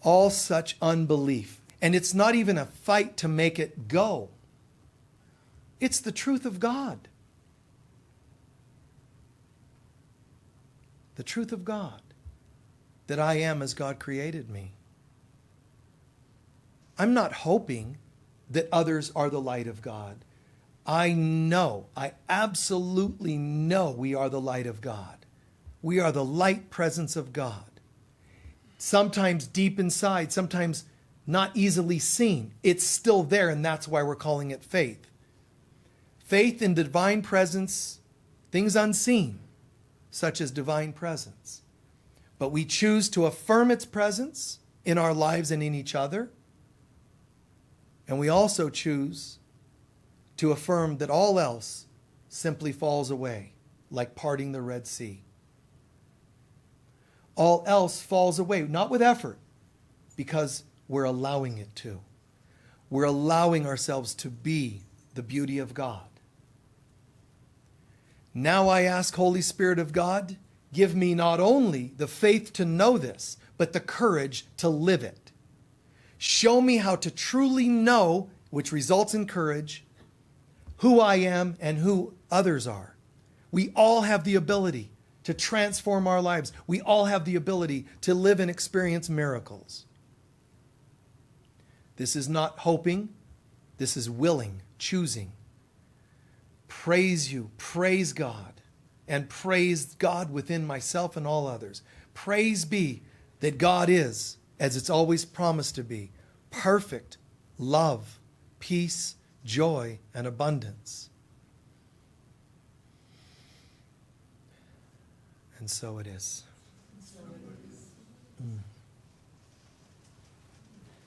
All such unbelief. And it's not even a fight to make it go. It's the truth of God. The truth of God. That I am as God created me. I'm not hoping that others are the light of God. I absolutely know we are the light of God. We are the light presence of God. Sometimes deep inside, sometimes not easily seen. It's still there, and that's why we're calling it faith. Faith in divine presence, things unseen, such as divine presence. But we choose to affirm its presence in our lives and in each other. And we also choose to affirm that all else simply falls away, like parting the Red Sea. All else falls away, not with effort, because we're allowing it to. We're allowing ourselves to be the beauty of God. Now I ask, Holy Spirit of God, give me not only the faith to know this, but the courage to live it. Show me how to truly know, which results in courage, who I am and who others are. We all have the ability to transform our lives. We all have the ability to live and experience miracles. This is not hoping. This is willing, choosing. Praise you, praise God, and praise God within myself and all others. Praise be that God is, as it's always promised to be, perfect love, peace, joy, and abundance. And so it is.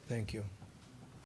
Thank you.